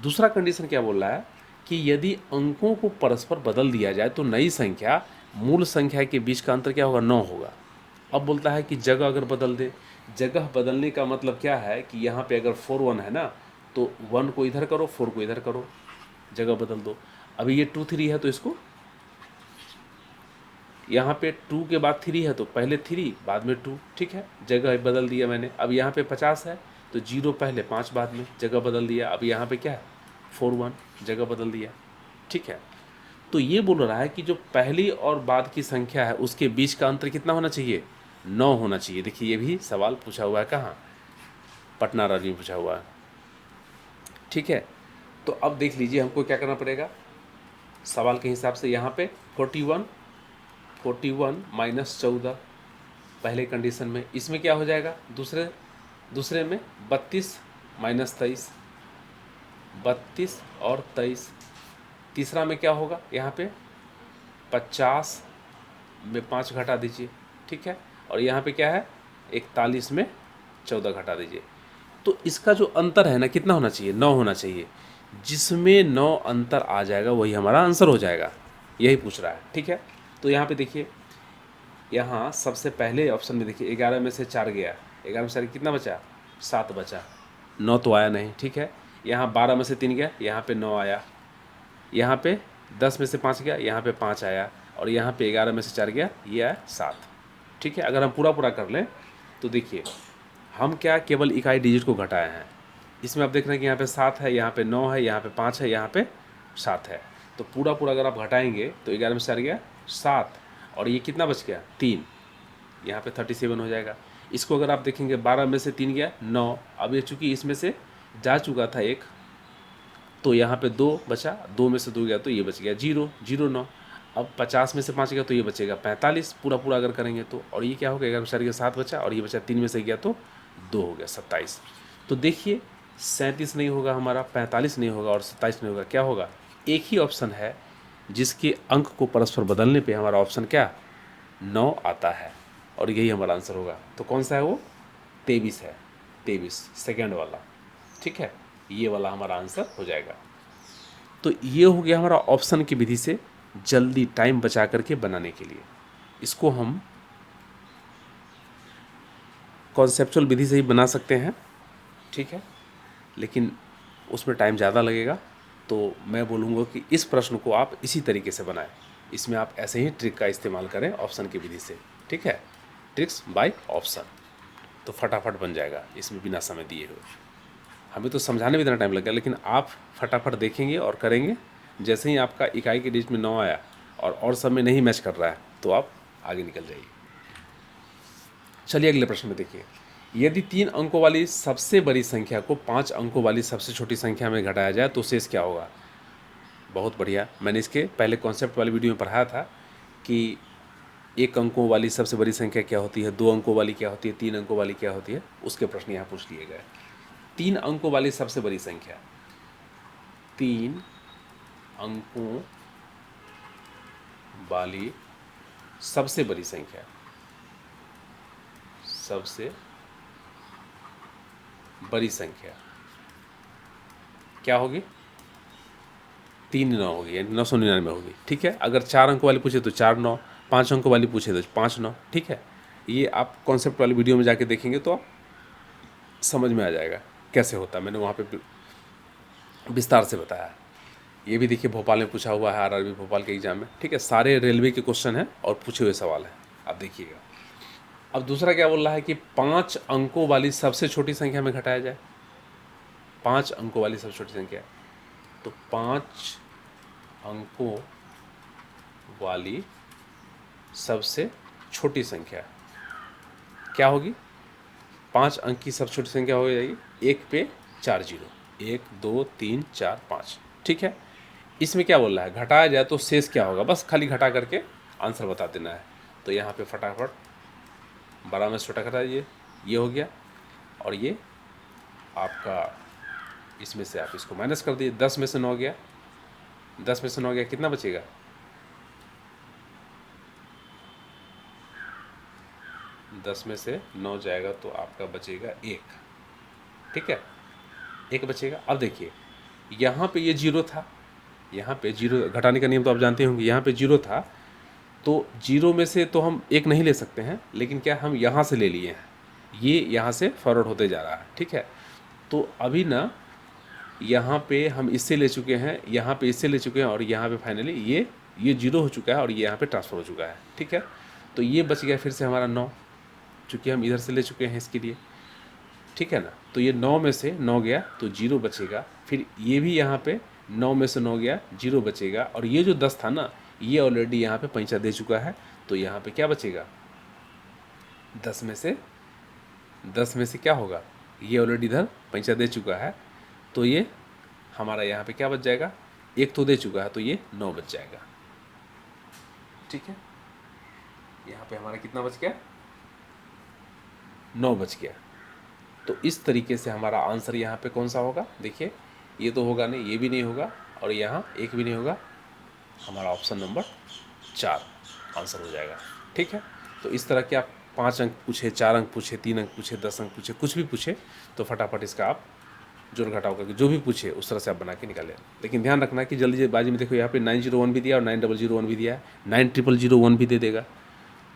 दूसरा कंडीशन क्या बोल रहा है कि यदि अंकों को परस्पर बदल दिया जाए तो नई संख्या मूल संख्या के बीच का अंतर क्या होगा? 9 होगा। अब बोलता है कि जगह अगर बदल दे। जगह बदलने का मतलब क्या है कि यहाँ पे अगर 4 1 है ना, तो 1 को इधर करो, 4 को इधर करो, जगह बदल दो। अभी ये 2 3 है तो इसको, यहाँ पे 2 के बाद 3 है तो पहले 3 बाद में 2। ठीक है, जगह बदल दिया मैंने। अब यहाँ पे 50 है तो 0 पहले 5 बाद में, जगह बदल दिया। अब यहाँ पे क्या है? 4 1, जगह बदल दिया। ठीक है, तो ये बोल रहा है कि जो पहली और बाद की संख्या है उसके बीच का अंतर कितना होना चाहिए? 9 होना चाहिए। देखिए ये भी सवाल पूछा हुआ है, कहाँ? पटना राज्य में पूछा हुआ है। ठीक है, तो अब देख लीजिए हमको क्या करना पड़ेगा सवाल के हिसाब से। यहाँ पे 41 - 14 पहले कंडीशन में, इसमें क्या हो जाएगा? दूसरे में 32 - 23, 32 और 23। तीसरा में क्या होगा? यहाँ पे 50 में 5 घटा दीजिए। ठीक है, और यहाँ पे क्या है? 41 में 14 घटा दीजिए। तो इसका जो अंतर है ना, कितना होना चाहिए? 9 होना चाहिए। जिसमें 9 अंतर आ जाएगा वही हमारा आंसर हो जाएगा, यही पूछ रहा है। ठीक है, तो यहाँ पे देखिए, यहाँ सबसे पहले ऑप्शन में देखिए 11 में से 4 गया, 11 में से 4 कितना बचा? 7 बचा, 9 तो आया नहीं। ठीक है, यहाँ 12 में से 3 गया, यहाँ पे 9 आया। यहाँ पे 10 में से 5 गया, यहाँ पे 5 आया। और यहाँ पे 11 में से 4 गया, ये आया 7। ठीक है, अगर हम पूरा कर लें तो देखिए हम क्या केवल इकाई डिजिट को घटाए हैं। इसमें आप देख रहे हैं कि यहाँ पे 7 है, यहाँ पे 9 है, यहाँ पे 5 है, यहाँ पे 7 है। तो पूरा अगर आप घटाएंगे तो 11 में से 4 गया 7, और ये कितना बच गया? 3, यहाँ पे 37 हो जाएगा। इसको अगर आप देखेंगे 12 में से 3 गया 9, अब ये चूँकि इसमें से जा चुका था 1, तो यहाँ पे 2 बचा, 2 में से 2 गया तो ये बच गया 0 0 9। अब 50 में से 5 गया तो ये बचेगा 45 पूरा अगर करेंगे तो। और ये क्या हो गया? 11 में 7 बचा, और ये बचा 3 में से गया तो 2 हो गया 27। तो देखिए 37 नहीं होगा हमारा, 45 नहीं होगा और 27 नहीं होगा। क्या होगा? एक ही ऑप्शन है जिसके अंक को परस्पर बदलने पे हमारा ऑप्शन क्या? 9 आता है, और यही हमारा आंसर होगा। तो कौन सा है वो? 23 है, 23 सेकेंड वाला। ठीक है, ये वाला हमारा आंसर हो जाएगा। तो ये हो गया हमारा ऑप्शन की विधि से जल्दी टाइम बचा करके बनाने के लिए। इसको हम कॉन्सेप्चुअल विधि से ही बना सकते हैं। ठीक है, लेकिन उसमें टाइम ज़्यादा लगेगा, तो मैं बोलूँगा कि इस प्रश्न को आप इसी तरीके से बनाएं। इसमें आप ऐसे ही ट्रिक का इस्तेमाल करें ऑप्शन की विधि से। ठीक है, ट्रिक्स बाय ऑप्शन, तो फटाफट बन जाएगा इसमें बिना समय दिए हुए। हमें तो समझाने में इतना टाइम लगेगा, लेकिन आप फटाफट देखेंगे और करेंगे। जैसे ही आपका इकाई के डिजिट में 9 आया और सब में नहीं मैच कर रहा है तो आप आगे निकल जाइए। चलिए अगले प्रश्न में देखिए, यदि 3 अंकों वाली सबसे बड़ी संख्या को 5 अंकों वाली सबसे छोटी संख्या में घटाया जाए तो शेष क्या होगा? बहुत बढ़िया, मैंने इसके पहले कॉन्सेप्ट वाली वीडियो में पढ़ाया था कि 1 अंकों वाली सबसे बड़ी संख्या क्या होती है, 2 अंकों वाली क्या होती है, 3 अंकों वाली क्या होती है, उसके प्रश्न यहाँ पूछ लिए गए। 3 अंकों वाली सबसे बड़ी संख्या, 3 अंकों वाली सबसे बड़ी संख्या, सबसे बड़ी संख्या क्या होगी? 3 9 होगी, यानी 999 होगी। ठीक है, अगर 4 अंक वाली पूछे तो 4 9, 5 अंक वाली पूछे तो 5 9। ठीक है, ये आप कॉन्सेप्ट वाली वीडियो में जाके देखेंगे तो आप समझ में आ जाएगा कैसे होता है। मैंने वहाँ पे विस्तार से बताया। ये भी देखिए भोपाल में पूछा हुआ है, आरआरबी भोपाल के एग्जाम में। ठीक है, सारे रेलवे के क्वेश्चन हैं और पूछे हुए सवाल हैं, आप देखिएगा। अब दूसरा क्या बोल रहा है कि 5 अंकों वाली सबसे छोटी संख्या में घटाया जाए। 5 अंकों वाली सबसे छोटी संख्या, तो 5 अंकों वाली सबसे छोटी संख्या क्या होगी? 5 अंक की सबसे छोटी संख्या हो जाएगी 1 पे 4 जीरो, 1 2 3 4 5। ठीक है, इसमें क्या बोल रहा है? घटाया जाए तो शेष क्या होगा? बस खाली घटा करके आंसर बता देना है। तो यहाँ पे फटाफट 12 में से छोटा घटा दीजिए, ये हो गया। और ये आपका इसमें से आप इसको माइनस कर दिए, 10 में से 9 गया, 10 में से 9 गया, कितना बचेगा? 10 में से 9 जाएगा तो आपका बचेगा 1। ठीक है, 1 बचेगा। अब देखिए यहाँ पे ये जीरो था, यहाँ पे जीरो, घटाने का नियम तो आप जानते होंगे। यहाँ पे जीरो था तो जीरो में से तो हम 1 नहीं ले सकते हैं, लेकिन क्या हम यहाँ से ले लिए हैं, ये यहाँ से फॉरवर्ड होते जा रहा है। ठीक है, तो अभी ना यहाँ पे हम इससे ले चुके हैं, यहाँ पे इससे ले चुके हैं, और यहाँ पे फाइनली ये जीरो हो चुका है और ये यहाँ पे ट्रांसफ़र हो चुका है। ठीक है, तो ये बच गया फिर से हमारा 9, चूँकि हम इधर से ले चुके हैं इसके लिए। ठीक है ना, तो ये 9 में से 9 गया तो जीरो बचेगा, फिर ये भी यहाँ पे 9 में से 9 गया, जीरो बचेगा, और ये जो 10 था ना, ये ऑलरेडी यहाँ पे पैंचा दे चुका है, तो यहाँ पे क्या बचेगा? 10 में से क्या होगा? ये ऑलरेडी इधर पैंचा दे चुका है, तो ये हमारा यहाँ पे क्या बच जाएगा? 1 तो दे चुका है, तो ये 9 बच जाएगा। ठीक है, यहाँ पे हमारा कितना बच गया? 9 बच गया। तो इस तरीके से हमारा आंसर यहाँ पे कौन सा होगा? देखिए, ये तो होगा नहीं, ये भी नहीं होगा, और यहाँ 1 भी नहीं होगा, हमारा ऑप्शन नंबर 4 आंसर हो जाएगा। ठीक है, तो इस तरह के आप 5 अंक पूछे, 4 अंक पूछे, 3 अंक पूछे, 10 अंक पूछे, कुछ भी पूछे, तो फटाफट इसका आप जोड़ घटाव करके जो भी पूछे उस तरह से आप बना के निकालें। लेकिन ध्यान रखना कि जल्दीबाजी में देखो यहाँ पे 901 भी दिया और 9001 भी दिया है, 9001 भी दे देगा,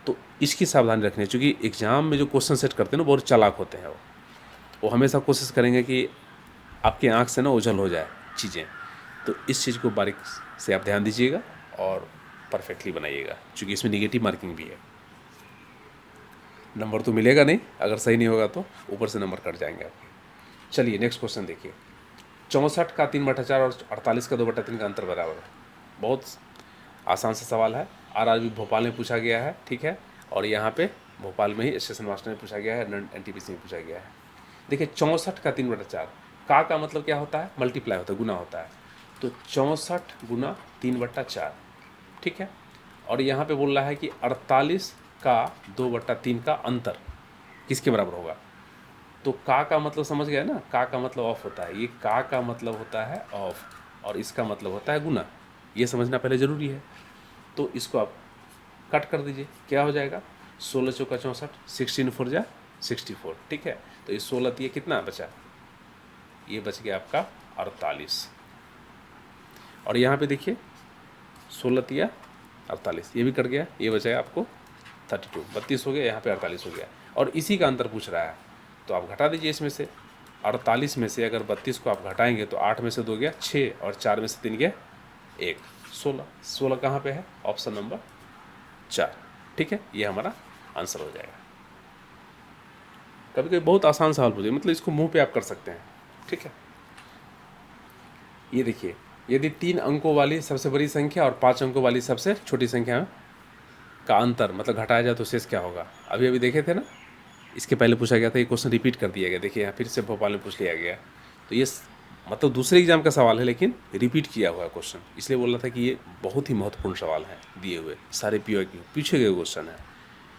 तो इसकी सावधानी रखनी है। चूँकि एग्जाम में जो क्वेश्चन सेट करते हैं ना, बहुत चालाक होते हैं, वो हमेशा कोशिश करेंगे कि आपकी आंख से ना ओझल हो जाए चीज़ें। तो इस चीज़ को बारीक से आप ध्यान दीजिएगा और परफेक्टली बनाइएगा, क्योंकि इसमें निगेटिव मार्किंग भी है। नंबर तो मिलेगा नहीं, अगर सही नहीं होगा तो ऊपर से नंबर कट जाएंगे आपके। चलिए नेक्स्ट क्वेश्चन देखिए। 64 का 3/4 और 48 का 2/3 का अंतर बराबर है। बहुत आसान सा सवाल है, आरआरबी भोपाल में पूछा गया है। ठीक है, और यहाँ पे भोपाल में ही स्टेशन मास्टर में पूछा गया है, एनटीपीसी में पूछा गया है। देखिए 64 का 3/4, का मतलब क्या होता है? मल्टीप्लाई होता है, गुना होता है। तो 64 गुना 3/4। ठीक है, और यहाँ पे बोल रहा है कि 48 का 2/3 का अंतर किसके बराबर होगा? तो का मतलब समझ गया ना, का मतलब ऑफ होता है, ये का मतलब होता है ऑफ, और इसका मतलब होता है गुना। ये समझना पहले ज़रूरी है। तो इसको आप कट कर दीजिए, क्या हो जाएगा? 16 चौका 64, 16 4 जा 64। ठीक है, तो ये 16 ये कितना बचा? ये बच गया आपका 48। और यहाँ पे देखिए 16 या 48, ये भी कट गया, ये बचा आपको 32, 32 हो गया, यहाँ पे 48 हो गया। और इसी का अंतर पूछ रहा है, तो आप घटा दीजिए इसमें से। 48 में से अगर 32 को आप घटाएंगे तो 8 में से 2 गया 6, और 4 में से 3 गया 1, 16। 16 कहाँ पे है? Option number 4। ठीक है, ये हमारा आंसर हो जाएगा। कभी कभी बहुत आसान सवाल पूछे, मतलब इसको मुंह पे आप कर सकते हैं। ठीक है, ये देखिए, यदि 3 अंकों वाली सबसे बड़ी संख्या और 5 अंकों वाली सबसे छोटी संख्या का अंतर मतलब घटाया जाए तो शेष क्या होगा? अभी अभी देखे थे ना, इसके पहले पूछा गया था, ये क्वेश्चन रिपीट कर दिया गया। देखिए यहाँ फिर से भोपाल में पूछ लिया गया। तो ये मतलब दूसरे एग्जाम का सवाल है, लेकिन रिपीट किया हुआ है क्वेश्चन, इसलिए बोल रहा था कि ये बहुत ही महत्वपूर्ण सवाल है, दिए हुए सारे पीओ के पीछे गए क्वेश्चन है,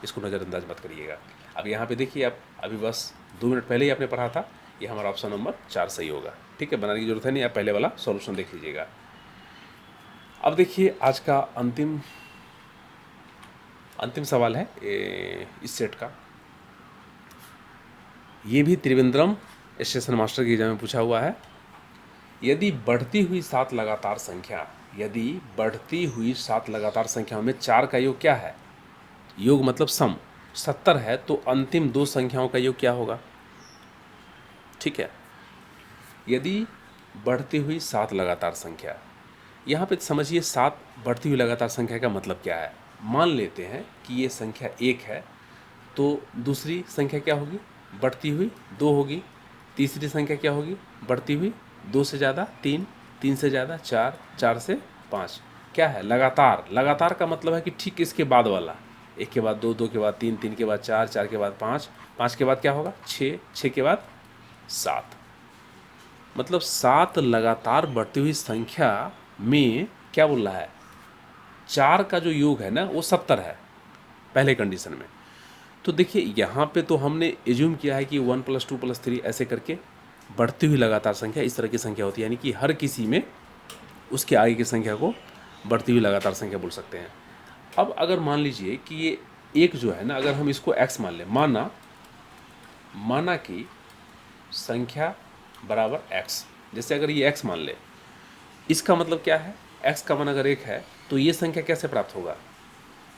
इसको नज़रअंदाज मत करिएगा। अब यहाँ पे देखिए, आप अभी बस 2 मिनट पहले ही आपने पढ़ा था, ये हमारा ऑप्शन नंबर 4 सही होगा। ठीक है, बनाने की जरूरत है नहीं, आप पहले वाला सॉल्यूशन देख लीजिएगा। अब देखिए आज का अंतिम अंतिम सवाल है इस सेट का। ये भी त्रिवेंद्रम स्टेशन मास्टर की एग्जाम में पूछा हुआ है। यदि बढ़ती हुई 7 लगातार संख्याओं में 4 का योग क्या है? योग मतलब सम 70 है, तो अंतिम 2 संख्याओं का योग क्या होगा? ठीक है, यदि बढ़ती हुई 7 लगातार संख्या, यहाँ पे समझिए 7 बढ़ती हुई लगातार संख्या का मतलब क्या है। मान लेते हैं कि ये संख्या 1 है, तो दूसरी संख्या क्या होगी? बढ़ती हुई 2 होगी। तीसरी संख्या क्या होगी? बढ़ती हुई 2 से ज़्यादा 3, 3 से ज़्यादा 4, 4 से 5। क्या है? लगातार। लगातार का मतलब है कि ठीक इसके बाद वाला, 1 के बाद 2, 2 के बाद 3, 3 के बाद 4, 4 के बाद 5, 5 के बाद क्या होगा? 6, 6 के बाद 7। मतलब 7 लगातार बढ़ती हुई संख्या में क्या बोल रहा है? 4 का जो योग है ना वो 70 है पहले कंडीशन में। तो देखिए यहाँ पे तो हमने एज्यूम किया है कि 1 + 2 + 3 ऐसे करके बढ़ती हुई लगातार संख्या इस तरह की संख्या होती है, यानी कि हर किसी में उसके आगे की संख्या को बढ़ती हुई लगातार संख्या बोल सकते हैं। अब अगर मान लीजिए कि ये एक जो है ना, अगर हम इसको x मान लें, माना कि संख्या बराबर x, जैसे अगर ये x मान ले, इसका मतलब क्या है? x का मान अगर 1 है तो ये संख्या कैसे प्राप्त होगा?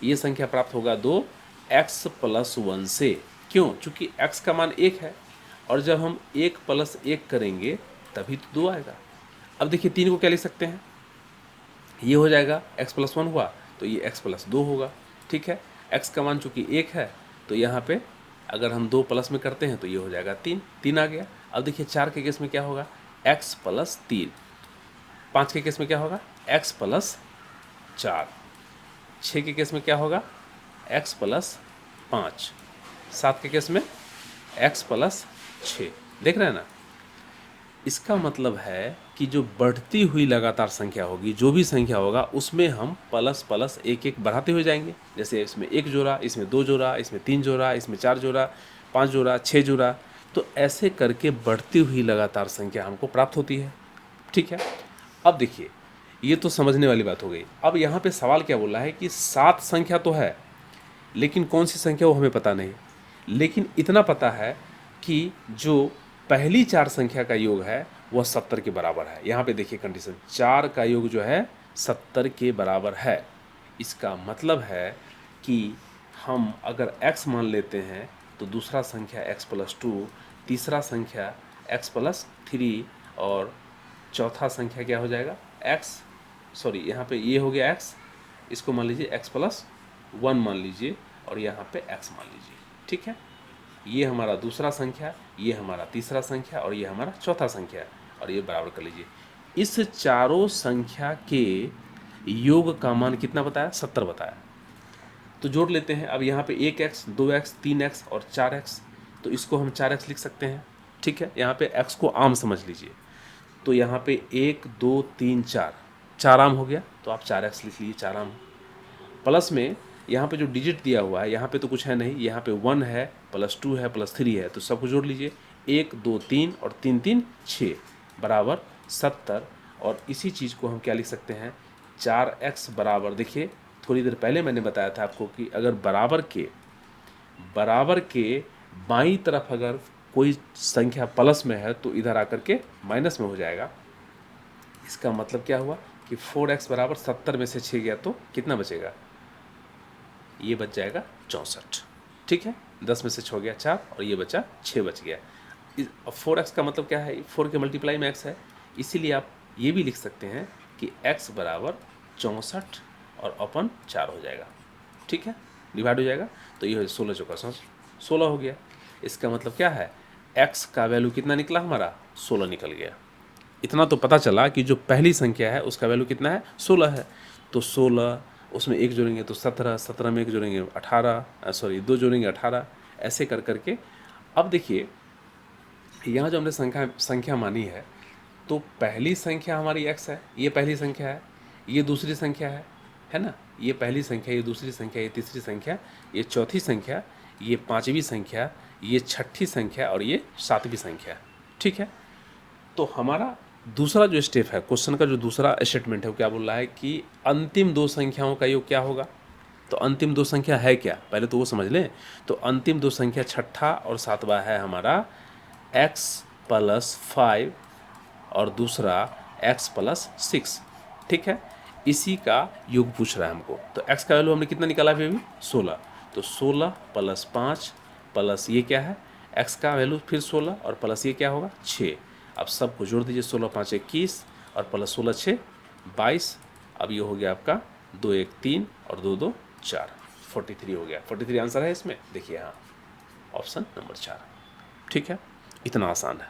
ये संख्या प्राप्त होगा 2x + 1 से। क्यों? चूँकि x का मान 1 है, और जब हम 1 + 1 करेंगे तभी तो 2 आएगा। अब देखिए 3 को क्या लिख सकते हैं? ये हो जाएगा x + 1 हुआ तो ये x + 2 होगा। ठीक है, x का मान चूँकि 1 है तो यहाँ पे अगर हम 2 प्लस में करते हैं तो ये हो जाएगा 3, 3 आ गया। अब देखिए 4 के केस में क्या होगा? x + 3। 5 के केस में क्या होगा? x + 4। 6 के केस में क्या होगा? x + 5। 7 के केस में x + 6। देख रहे हैं ना? इसका मतलब है कि जो बढ़ती हुई लगातार संख्या होगी, जो भी संख्या होगा, उसमें हम प्लस प्लस एक एक बढ़ाते हुए जाएंगे। जैसे इसमें 1 जोड़ा, इसमें 2 जोड़ा, इसमें 3 जोड़ा, इसमें 4 जोड़ा, 5 जोड़ा, 6 जोड़ा, तो ऐसे करके बढ़ती हुई लगातार संख्या हमको प्राप्त होती है। ठीक है, अब देखिए ये तो समझने वाली बात हो गई। अब यहाँ पे सवाल क्या बोला है कि 7 संख्या तो है, लेकिन कौन सी संख्या वो हमें पता नहीं। लेकिन इतना पता है कि जो पहली 4 संख्या का योग है वह 70 के बराबर है। यहाँ पे देखिए कंडीशन, 4 का योग जो है 70 के बराबर है। इसका मतलब है कि हम अगर x मान लेते हैं तो दूसरा संख्या x + 2, तीसरा संख्या x + 3 और चौथा संख्या क्या हो जाएगा? यहाँ पे ये हो गया x, इसको मान लीजिए x + 1 मान लीजिए, और यहाँ पे x मान लीजिए। ठीक है, ये हमारा दूसरा संख्या, ये हमारा तीसरा संख्या, और ये हमारा चौथा संख्या, और ये बराबर कर लीजिए। इस चारों संख्या के योग का मान कितना बताया? 70 बताया। तो जोड़ लेते हैं। अब यहाँ पे 1x, 2x, 3x और 4x, तो इसको हम 4x लिख सकते हैं। ठीक है, यहाँ पे x को आम समझ लीजिए, तो यहाँ पे 1, 2, 3, 4, 4 आम हो गया, तो आप 4x लिख लीजिए, 4 आम। प्लस में यहाँ पे जो डिजिट दिया हुआ है, यहाँ पे तो कुछ है नहीं, यहाँ पे 1 है, +2 है, +3 है, तो सबको जोड़ लीजिए। 1, 2, 3 और 3, 3, 6 बराबर 70। और इसी चीज़ को हम क्या लिख सकते हैं? 4x बराबर, देखिए थोड़ी देर पहले मैंने बताया था आपको कि अगर बराबर के बाईं तरफ अगर कोई संख्या प्लस में है तो इधर आकर के माइनस में हो जाएगा। इसका मतलब क्या हुआ कि 4x बराबर 70 में से 6 गया तो कितना बचेगा? ये बच जाएगा 64। ठीक है, 10 में से 6 गया 4, और ये बचा 6 बच गया। 4x का मतलब क्या है? 4 के मल्टीप्लाई में x है, इसीलिए आप ये भी लिख सकते हैं कि x बराबर 64 और अपन 4 हो जाएगा। ठीक है, डिवाइड हो जाएगा, तो ये 16 चौका 16 हो गया। इसका मतलब क्या है? x का वैल्यू कितना निकला हमारा? 16 निकल गया। इतना तो पता चला कि जो पहली संख्या है उसका वैल्यू कितना है? 16 है। तो 16, उसमें 1 जोड़ेंगे तो 17, 17 में 1 जोड़ेंगे 18, 2 जोड़ेंगे 18, ऐसे कर करके। अब देखिए यहाँ जो हमने संख्या मानी है, तो पहली संख्या हमारी x है, ये पहली संख्या है, ये दूसरी संख्या है ना? ये पहली संख्या, ये दूसरी संख्या, ये तीसरी संख्या, ये चौथी संख्या, ये पाँचवीं संख्या, ये छठी संख्या, और ये सातवीं संख्या। ठीक है, तो हमारा दूसरा जो स्टेप है, क्वेश्चन का जो दूसरा स्टेटमेंट है, वो क्या बोल रहा है कि अंतिम 2 संख्याओं का योग क्या होगा? तो अंतिम दो संख्या है क्या, पहले तो वो समझ लें। तो अंतिम दो संख्या छठा और सातवां है हमारा x + 5 और दूसरा x + 6। ठीक है, इसी का योग पूछ रहा है हमको। तो x का वैल्यू हमने कितना निकाला अभी 16, तो 16 + 5 प्लस ये क्या है x का वैल्यू फिर 16 और प्लस ये क्या होगा 6। अब सबको जोड़ दीजिए, 16 × 5 = 21 और प्लस 16 × 6 = 22। अब ये हो गया आपका 2 × 1 = 3 और 2 × 2 = 4, 43 हो गया। 43 आंसर है इसमें, देखिए हाँ, ऑप्शन नंबर 4। ठीक है, इतना आसान है।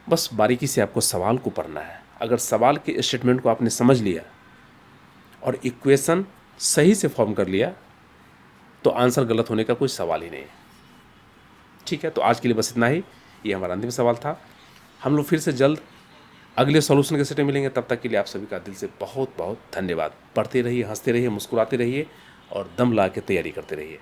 बस बारीकी से आपको सवाल को पढ़ना है। अगर सवाल के स्टेटमेंट को आपने समझ लिया और इक्वेशन सही से फॉर्म कर लिया तो आंसर गलत होने का कोई सवाल ही नहीं है। ठीक है, तो आज के लिए बस इतना ही। ये हमारा अंतिम सवाल था। हम लोग फिर से जल्द अगले सॉल्यूशन के सेट में मिलेंगे। तब तक के लिए आप सभी का दिल से बहुत बहुत धन्यवाद। पढ़ते रहिए, हंसते रहिए, मुस्कुराते रहिए और दम ला के तैयारी करते रहिए।